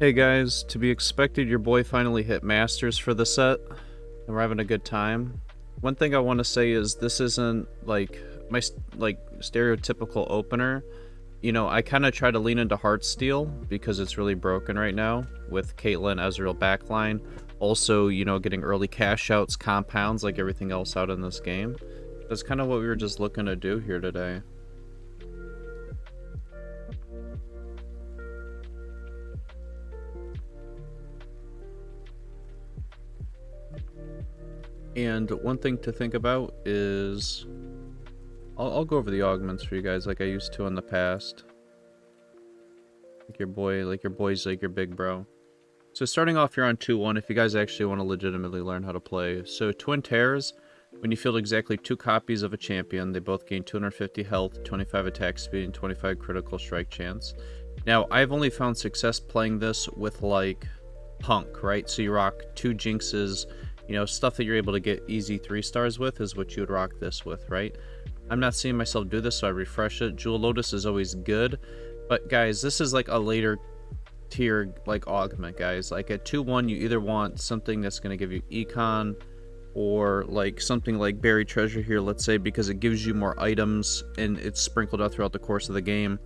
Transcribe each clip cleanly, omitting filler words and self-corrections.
Hey guys, to be expected, your boy finally hit Masters for the set, and we're having a good time. One thing I want to say is this isn't like my stereotypical opener. You know, I kind of try to lean into Heartsteel because it's really broken right now with Caitlyn Ezreal backline. Also, you know, getting early cash outs, compounds like everything else out in this game. That's kind of what we were just looking to do here today. And one thing to think about is I'll go over the augments for you guys like I used to in the past. Like your boy's like your big bro. So starting off, you're on 2-1 if you guys actually want to legitimately learn how to play. So Twin Tears, when you field exactly 2 copies of a champion, they both gain 250 health, 25 attack speed, and 25 critical strike chance. Now, I've only found success playing this with, like, Punk, right? So you rock 2 Jinxes, you know, stuff that you're able to get easy 3 stars with is what you would rock this with, right? I'm not seeing myself do this, so I refresh it. Jewel Lotus is always good, but guys, this is like a later tier like augment, guys. Like at 2-1, you either want something that's going to give you econ, or like something like Buried Treasure here, let's say, because it gives you more items and it's sprinkled out throughout the course of the game.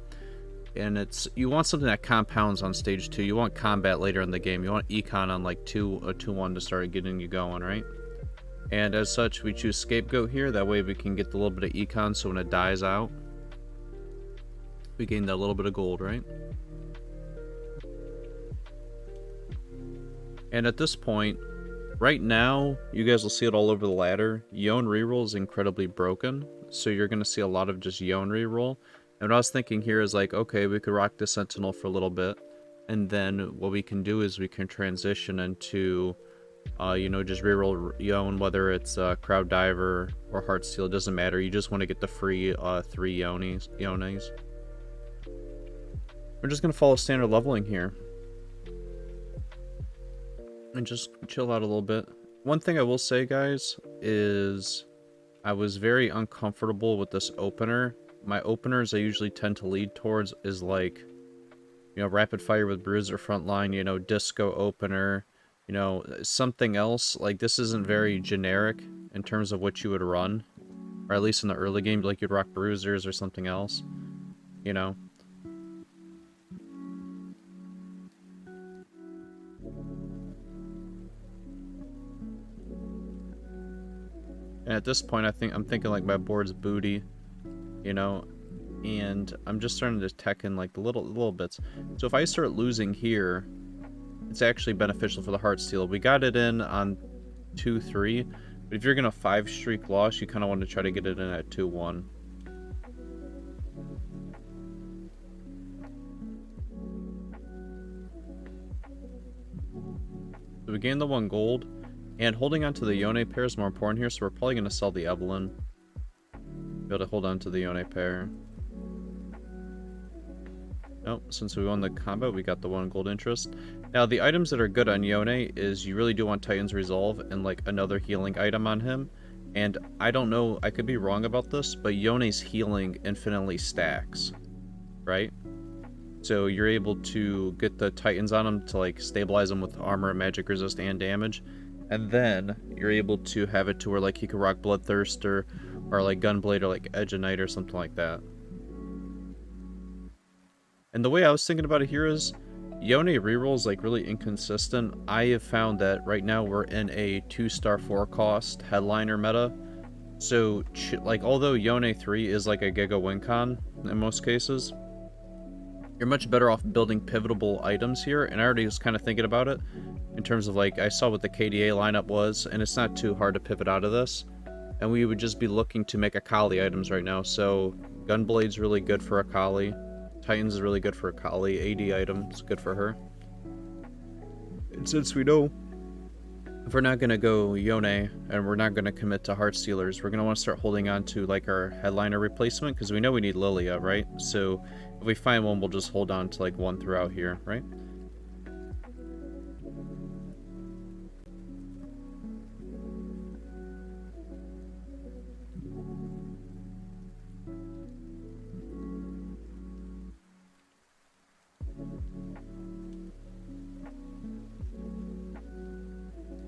And you want something that compounds on stage 2. You want combat later in the game. You want econ on like 2-1 to start getting you going, right? And as such, we choose Scapegoat here. That way we can get the little bit of econ, so when it dies out, we gain that little bit of gold, right? And at this point, right now, you guys will see it all over the ladder. Yone reroll is incredibly broken, so you're going to see a lot of just Yone reroll. And what I was thinking here is like, okay, we could rock the Sentinel for a little bit, and then what we can do is we can transition into you know, just reroll Yone, whether it's Crowd Diver or Heartsteel, it doesn't matter. You just want to get the free 3 Yones. We're just going to follow standard leveling here. And just chill out a little bit. One thing I will say, guys, is I was very uncomfortable with this opener. My openers I usually tend to lead towards is like, you know, Rapid Fire with Bruiser Frontline, you know, Disco opener, you know, something else. Like, this isn't very generic in terms of what you would run. Or at least in the early game, like you'd rock Bruisers or something else, you know. And at this point, I'm thinking like my board's booty, you know, and I'm just starting to tech in like the little bits. So if I start losing here, it's actually beneficial for the Heartsteel. We got it in on 2-3, but if you're gonna 5-streak loss, you kind of want to try to get it in at 2-1. So we gained the 1 gold, and holding on to the Yone pair is more important here, so we're probably going to sell the Evelyn. Be able to hold on to the Yone pair. Nope, since we won the combo, we got the 1 gold interest. Now, the items that are good on Yone is you really do want Titan's Resolve and, like, another healing item on him. And I don't know, I could be wrong about this, but Yone's healing infinitely stacks, right? So you're able to get the Titans on him to, like, stabilize him with armor, magic resist, and damage. And then you're able to have it to where, like, he could rock Bloodthirster or, like, Gunblade or, like, Edge of Night or something like that. And the way I was thinking about it here is, Yone reroll is like really inconsistent. I have found that right now we're in a 2-star 4 cost headliner meta. So, like, although Yone 3 is like a Giga win con in most cases, you're much better off building pivotable items here. And I already was kind of thinking about it in terms of like, I saw what the KDA lineup was, and it's not too hard to pivot out of this. And we would just be looking to make Akali items right now. So, Gunblade's really good for Akali. Titans is really good for Akali. AD items good for her. And since we know if we're not going to go Yone and we're not going to commit to Heartstealers, we're going to want to start holding on to like our headliner replacement because we know we need Lilia, right? So if we find one, we'll just hold on to like one throughout here, right?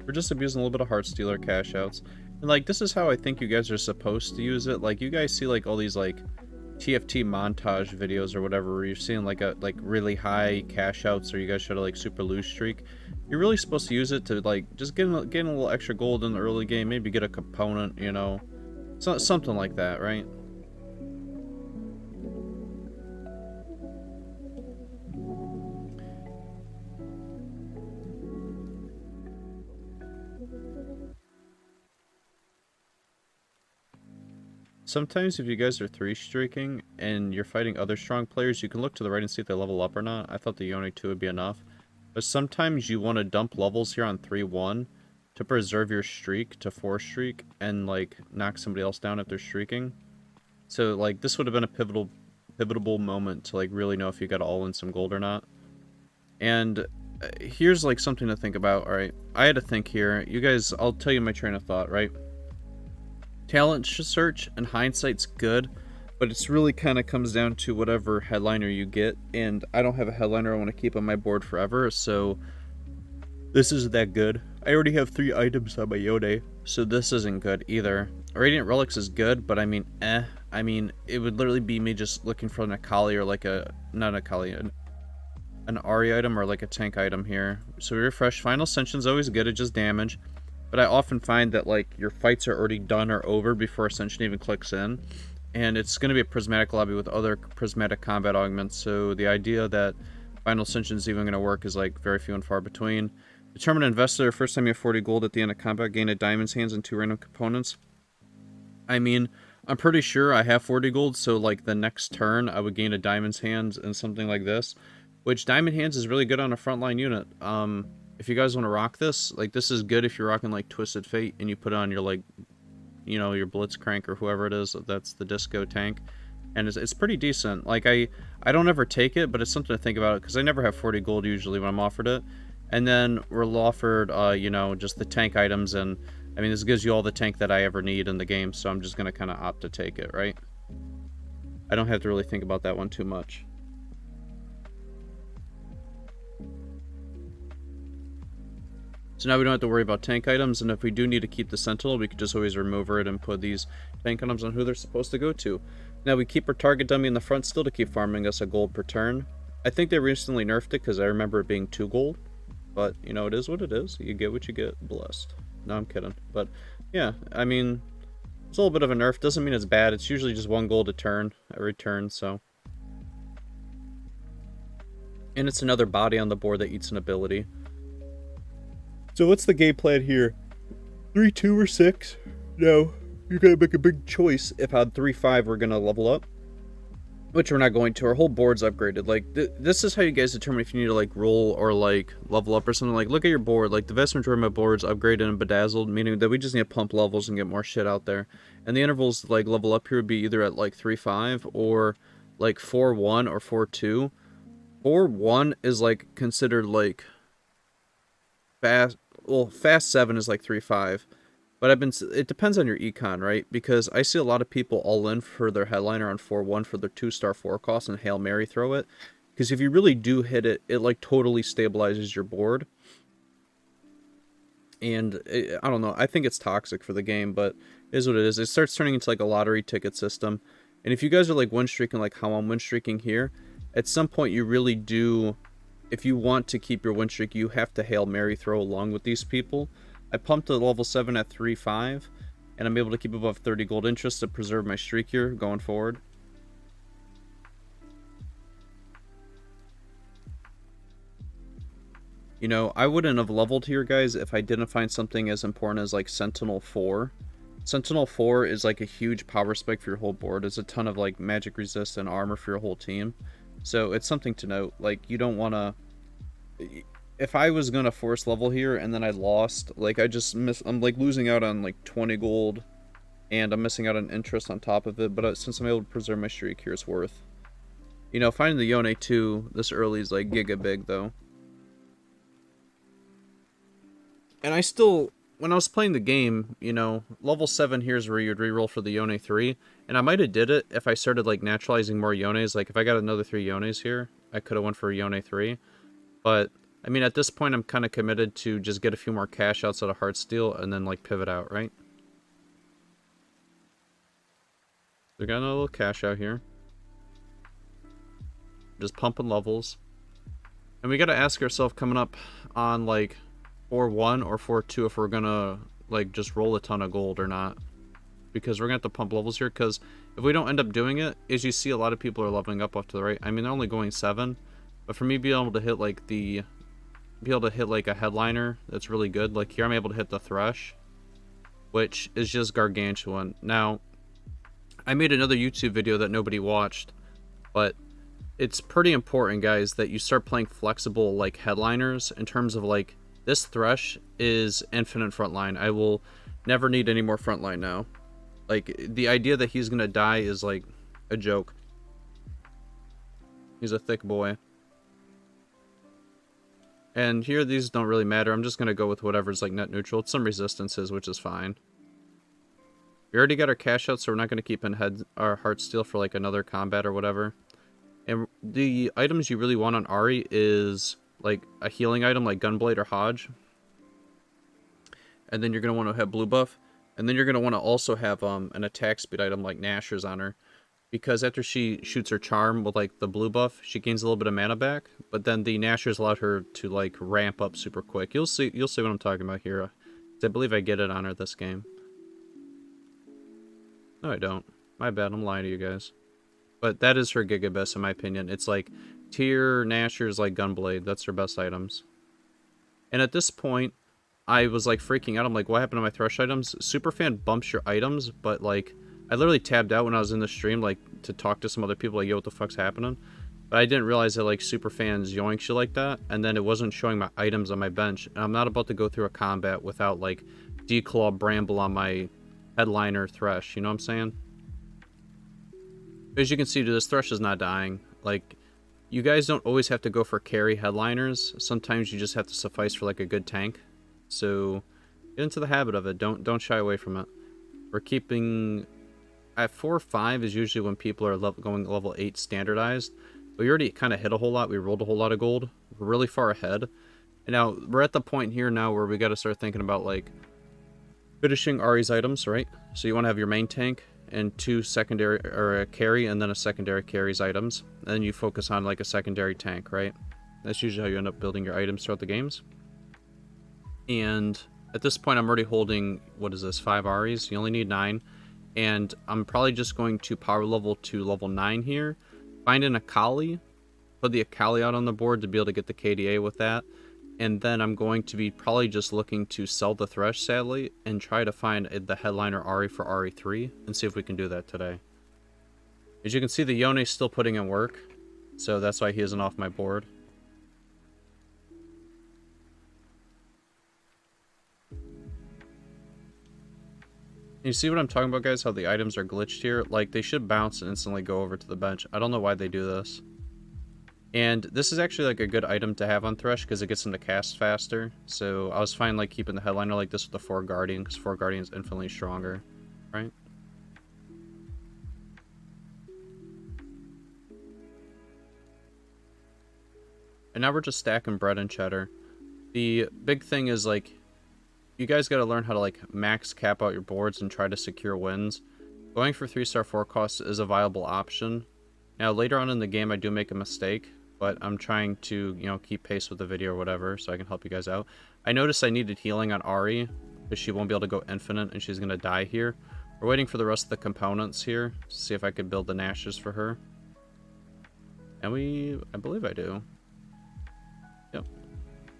We're just abusing a little bit of Heart Stealer cash outs. And like, this is how I think you guys are supposed to use it. Like, you guys see like all these like TFT montage videos or whatever, where you're seeing like really high cash outs, or you guys try to like super lose streak. You're really supposed to use it to like just get a little extra gold in the early game, maybe get a component, you know, something like that, right? Sometimes if you guys are 3-streaking and you're fighting other strong players, you can look to the right and see if they level up or not. I thought the Yone 2 would be enough. But sometimes you want to dump levels here on 3-1 to preserve your streak to 4-streak and like knock somebody else down if they're streaking. So like this would have been a pivotal moment to like really know if you got all in some gold or not. And here's like something to think about. All right, I had to think here. You guys, I'll tell you my train of thought, right? Talent search and hindsight's good, but it's really kind of comes down to whatever headliner you get, and I don't have a headliner I want to keep on my board forever, so this isn't that good. I already have 3 items on my Yone, so this isn't good either. Radiant Relics is good, but I mean, I mean, it would literally be me just looking for an Akali or like not an Akali, an Ahri item or like a tank item here. So we refresh. Final Ascension's always good at just damage. But I often find that like your fights are already done or over before Ascension even clicks in. And it's going to be a prismatic lobby with other prismatic combat augments. So the idea that Final Ascension is even going to work is like very few and far between. Determine Investor. First time you have 40 gold at the end of combat, gain a Diamond's Hands and 2 random components. I mean, I'm pretty sure I have 40 gold. So like the next turn I would gain a Diamond's Hands and something like this. Which Diamond Hands is really good on a frontline unit. If you guys want to rock this, like this is good if you're rocking like Twisted Fate and you put it on your like, you know, your Blitzcrank or whoever it is that's the disco tank, and it's pretty decent. Like I don't ever take it, but it's something to think about because I never have 40 gold usually when I'm offered it. And then we're offered, you know, just the tank items, and I mean this gives you all the tank that I ever need in the game, so I'm just gonna kind of opt to take it, right? I don't have to really think about that one too much. So now we don't have to worry about tank items, and if we do need to keep the Sentinel, we could just always remove it and put these tank items on who they're supposed to go to. Now we keep our target dummy in the front still to keep farming us a gold per turn. I think they recently nerfed it because I remember it being 2 gold, but you know, it is what it is. You get what you get, blessed. No, I'm kidding. But yeah, I mean, it's a little bit of a nerf. Doesn't mean it's bad. It's usually just 1 gold a turn, every turn, so. And it's another body on the board that eats an ability. So what's the game plan here? 3-2 or 6? No, you're gonna make a big choice. If on 3-5 we're gonna level up, which we're not going to. Our whole board's upgraded. Like this is how you guys determine if you need to like roll or like level up or something. Like look at your board. Like the vast majority of my board's upgraded and bedazzled, meaning that we just need to pump levels and get more shit out there. And the intervals to like level up here would be either at like 3-5 or like 4-1 or 4-2. 4-1 is like considered like fast. Well, fast 7 is like 3-5, but it depends on your econ, right? Because I see a lot of people all in for their headliner on 4-1 for their 2-star 4 cost and Hail Mary throw it. Because if you really do hit it, it like totally stabilizes your board. And I don't know, I think it's toxic for the game, but it is what it is. It starts turning into like a lottery ticket system. And if you guys are like win streaking like how I'm win streaking here, at some point you really do. If you want to keep your win streak, you have to Hail Mary throw along with these people. I pumped to level 7 at 3-5, and I'm able to keep above 30 gold interest to preserve my streak here going forward. You know, I wouldn't have leveled here, guys, if I didn't find something as important as, like, Sentinel 4. Sentinel 4 is, like, a huge power spike for your whole board. It's a ton of, like, magic resist and armor for your whole team. So it's something to note. Like, you don't want to. If I was gonna force level here and then I lost, like I'm like losing out on like 20 gold, and I'm missing out on interest on top of it. But since I'm able to preserve my streak here, it's worth. You know, finding the Yone 2 this early is like giga big though. And I still, when I was playing the game, you know, level 7 here is where you'd reroll for the Yone 3. And I might have did it if I started, like, naturalizing more Yones. Like, if I got another 3 Yones here, I could have went for Yone 3. But I mean, at this point, I'm kind of committed to just get a few more cash outs out of Heartsteel and then, like, pivot out, right? We got a little cash out here. Just pumping levels. And we got to ask ourselves coming up on, like, 4-1 or 4-2 if we're going to, like, just roll a ton of gold or not. Because we're going to have to pump levels here, because if we don't end up doing it, as you see, a lot of people are leveling up off to the right. I mean, they're only going 7. But for me, being able to hit, like, a headliner that's really good. Like, here I'm able to hit the Thresh, which is just gargantuan. Now, I made another YouTube video that nobody watched, but it's pretty important, guys, that you start playing flexible, like, headliners in terms of, like, this Thresh is infinite frontline. I will never need any more frontline now. Like, the idea that he's gonna die is, like, a joke. He's a thick boy. And here, these don't really matter. I'm just gonna go with whatever's, like, net neutral. It's some resistances, which is fine. We already got our cash out, so we're not gonna keep in our Heartsteel for, like, another combat or whatever. And the items you really want on Ahri is, like, a healing item like Gunblade or Hodge. And then you're going to want to have blue buff. And then you're going to want to also have an attack speed item like Nashor's on her. Because after she shoots her charm with, like, the blue buff, she gains a little bit of mana back. But then the Nashor's allowed her to, like, ramp up super quick. You'll see what I'm talking about here. I believe I get it on her this game. No, I don't. My bad, I'm lying to you guys. But that is her Gigabus, in my opinion. It's like tier Nashor's, like Gunblade. That's her best items. And at this point, I was like freaking out. I'm like, what happened to my Thresh items? Superfan bumps your items, but like, I literally tabbed out when I was in the stream, like, to talk to some other people, like, yo, what the fuck's happening? But I didn't realize that, like, Superfans yoink shit like that, and then it wasn't showing my items on my bench. And I'm not about to go through a combat without, like, Declaw Bramble on my headliner Thresh, you know what I'm saying? As you can see, this Thresh is not dying. Like, you guys don't always have to go for carry headliners. Sometimes you just have to suffice for, like, a good tank. So, get into the habit of it. Don't shy away from it. We're keeping... At 4 or 5 is usually when people are going level 8 standardized. We already kind of hit a whole lot. We rolled a whole lot of gold. We're really far ahead. And now, we're at the point here now where we got to start thinking about, like, finishing Ahri's items, right? So you want to have your main tank and 2 secondary, or a carry, and then a secondary carries items. And then you focus on, like, a secondary tank, right? That's usually how you end up building your items throughout the games. And at this point, I'm already holding, what is this, 5 Ahris? You only need 9. And I'm probably just going to power level to level 9 here. Find an Akali. Put the Akali out on the board to be able to get the KDA with that. And then I'm going to be probably just looking to sell the Thresh, sadly, and try to find the headliner Ahri for Ahri 3, and see if we can do that today. As you can see, the Yone's still putting in work, so that's why he isn't off my board. You see what I'm talking about, guys? How the items are glitched here? Like, they should bounce and instantly go over to the bench. I don't know why they do this. And this is actually, like, a good item to have on Thresh because it gets into cast faster. So I was fine, like, keeping the headliner like this with the 4 Guardian, because 4 Guardian is infinitely stronger, right? And now we're just stacking bread and cheddar. The big thing is, like, you guys got to learn how to, like, max cap out your boards and try to secure wins. Going for 3-star 4 costs is a viable option. Now, later on in the game, I do make a mistake, but I'm trying to, you know, keep pace with the video or whatever, so I can help you guys out. I noticed I needed healing on Ahri, because she won't be able to go infinite, and she's going to die here. We're waiting for the rest of the components here, to see if I could build the Nash's for her. And I believe I do. Yep.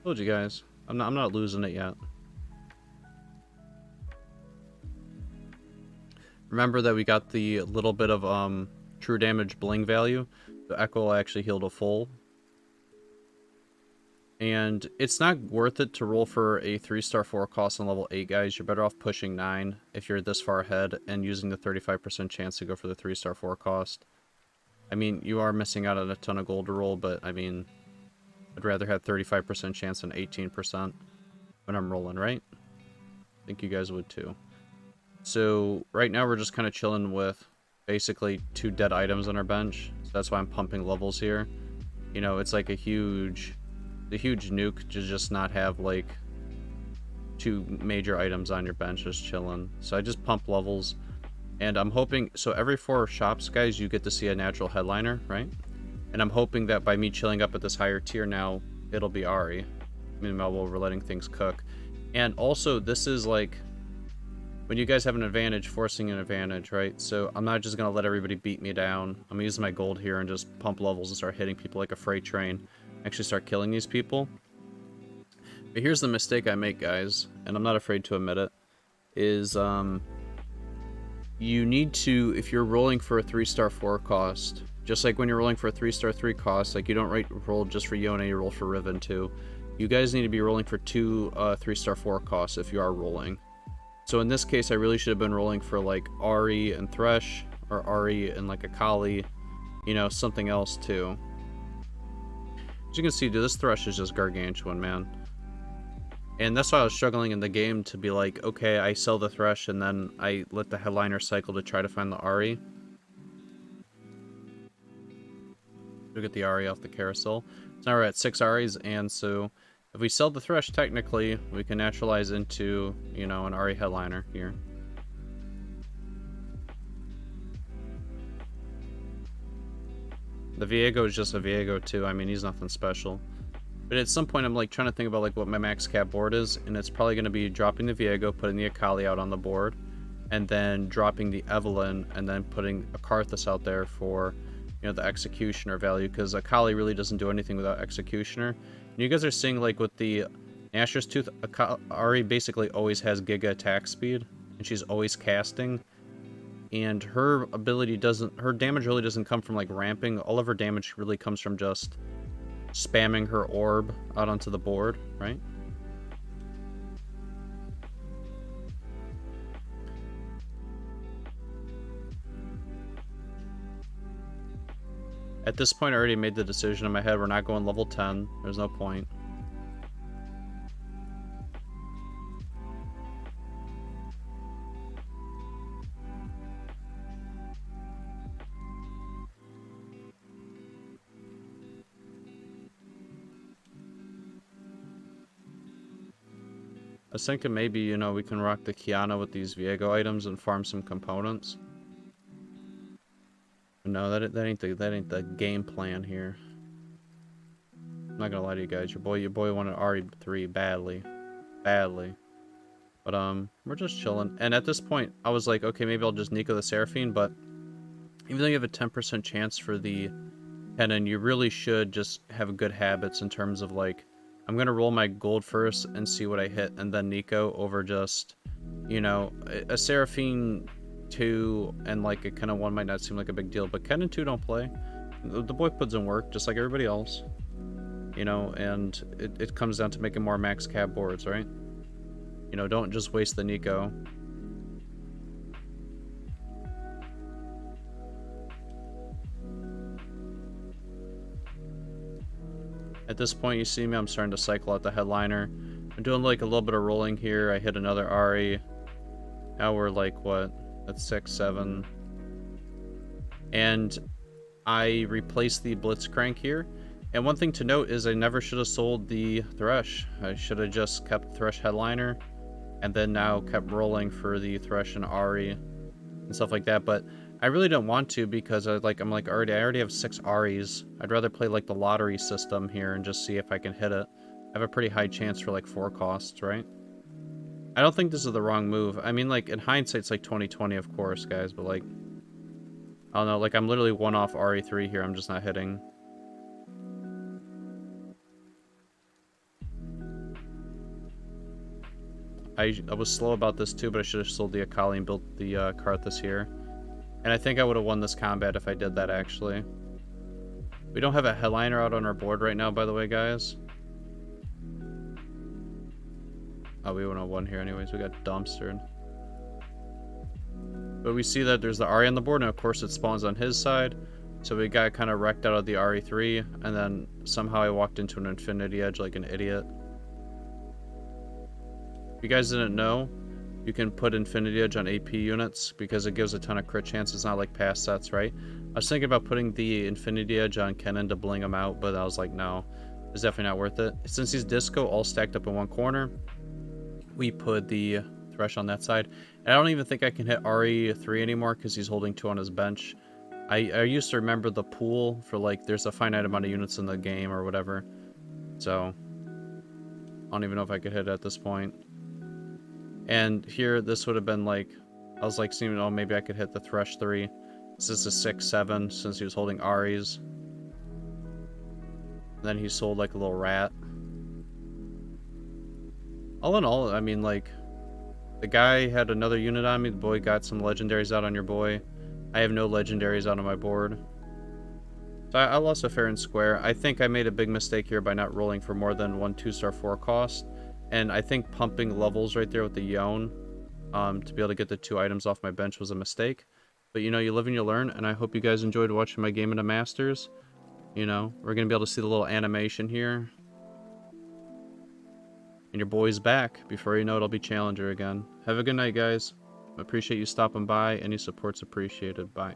Told you guys. I'm not losing it yet. Remember that we got the little bit of true damage bling value. The Echo actually healed a full. And it's not worth it to roll for a 3-star 4 cost on level 8, guys. You're better off pushing 9 if you're this far ahead and using the 35% chance to go for the 3-star 4 cost. I mean, you are missing out on a ton of gold to roll, but I mean, I'd rather have 35% chance than 18% when I'm rolling, right? I think you guys would too. So right now we're just kind of chilling with basically 2 dead items on our bench. So that's why I'm pumping levels here. You know, it's like a huge the huge nuke to just not have like 2 major items on your bench just chilling. So I just pump levels, and I'm hoping, so every 4 shops, guys, you get to see a natural headliner, right? And I'm hoping that by me chilling up at this higher tier now, it'll be Ari. Meanwhile, while we're letting things cook. And also, this is like, when you guys have an advantage, forcing an advantage, right? So I'm not just going to let everybody beat me down. I'm using my gold here and just pump levels and start hitting people like a freight train. Actually start killing these people. But here's the mistake I make, guys, and I'm not afraid to admit it, is you need to, if you're rolling for a 3-star 4 cost, just like when you're rolling for a 3-star 3 cost, like you don't roll just for Yone, you roll for Riven too. You guys need to be rolling for 2 3-star 4 costs if you are rolling. So in this case, I really should have been rolling for like Ari and Thresh, or Ari and like Akali, you know, something else too. As you can see, dude, this Thresh is just gargantuan, man. And that's why I was struggling in the game to be like, okay, I sell the Thresh and then I let the headliner cycle to try to find the Ari. We'll get the Ari off the carousel. So now we're at 6 Aris, and so if we sell the Thresh, technically, we can naturalize into, you know, an Ari headliner here. The Viego is just a Viego too. I mean, he's nothing special. But at some point, I'm like trying to think about like what my max cap board is, and it's probably going to be dropping the Viego, putting the Akali out on the board, and then dropping the Evelynn, and then putting a Karthus out there for, you know, the Executioner value, because Akali really doesn't do anything without Executioner. And you guys are seeing like with the Asher's Tooth, Ari basically always has Giga attack speed, and she's always casting. And her ability doesn't, her damage really doesn't come from like ramping. All of her damage really comes from just spamming her orb out onto the board, right? At this point, I already made the decision in my head. We're not going level 10. There's no point. I was thinking maybe, you know, we can rock the Kiana with these Viego items and farm some components. But no, that ain't the game plan here. I'm not gonna lie to you guys. Your boy wanted RE3 badly. But we're just chilling. And at this point, I was like, okay, maybe I'll just Nico the Seraphine, but even though you have a 10% chance for the Kennen, you really should just have good habits in terms of like, I'm gonna roll my gold first and see what I hit, and then Nico over just, you know, a Seraphine 2 and like a Kennen 1 might not seem like a big deal, but Kennen 2 don't play. The boy puts in work just like everybody else, you know, and it comes down to making more max cap boards, right? You know, don't just waste the Nico. At this point, you see me, I'm starting to cycle out the headliner. I'm doing like a little bit of rolling here. I hit another Ari. Now we're like, what? That's 6, 7. And I replaced the Blitzcrank here. And one thing to note is I never should have sold the Thresh. I should have just kept Thresh headliner, and then now kept rolling for the Thresh and Ari and stuff like that. But I really don't want to, because I'm like I already have 6 Aris. I'd rather play like the lottery system here and just see if I can hit it. I have a pretty high chance for like 4 costs, right? I don't think this is the wrong move. I mean, like in hindsight, it's like 2020, of course, guys. But like, I don't know. Like I'm literally 1 off RE3 here. I'm just not hitting. I was slow about this too, but I should have sold the Akali and built the Karthus here. And I think I would have won this combat if I did that, actually. We don't have a headliner out on our board right now, by the way, guys. Oh, we wouldn't have won here anyways. We got dumpstered. But we see that there's the Ari on the board, and of course it spawns on his side. So we got kind of wrecked out of the RE3, and then somehow I walked into an Infinity Edge like an idiot. If you guys didn't know, you can put Infinity Edge on AP units because it gives a ton of crit chance. It's not like past sets, right? I was thinking about putting the Infinity Edge on Kennen to bling him out, but I was like, no. It's definitely not worth it. Since he's disco all stacked up in one corner, we put the Thresh on that side. And I don't even think I can hit RE3 anymore because he's holding 2 on his bench. I used to remember the pool for, like, there's a finite amount of units in the game or whatever. So, I don't even know if I could hit it at this point. And here, this would have been like, I was like, seeing, oh, maybe I could hit the Thresh 3. This is a 6-7 since he was holding Aries. And then he sold like a little rat. All in all, I mean, like, the guy had another unit on me. The boy got some legendaries out on your boy. I have no legendaries out on my board. So I lost a fair and square. I think I made a big mistake here by not rolling for more than 1 2-star 4 cost. And I think pumping levels right there with the Yone to be able to get the 2 items off my bench was a mistake. But, you know, you live and you learn, and I hope you guys enjoyed watching my game in the Masters. You know, we're going to be able to see the little animation here. And your boy's back. Before you know it, I'll be Challenger again. Have a good night, guys. I appreciate you stopping by. Any support's appreciated. Bye.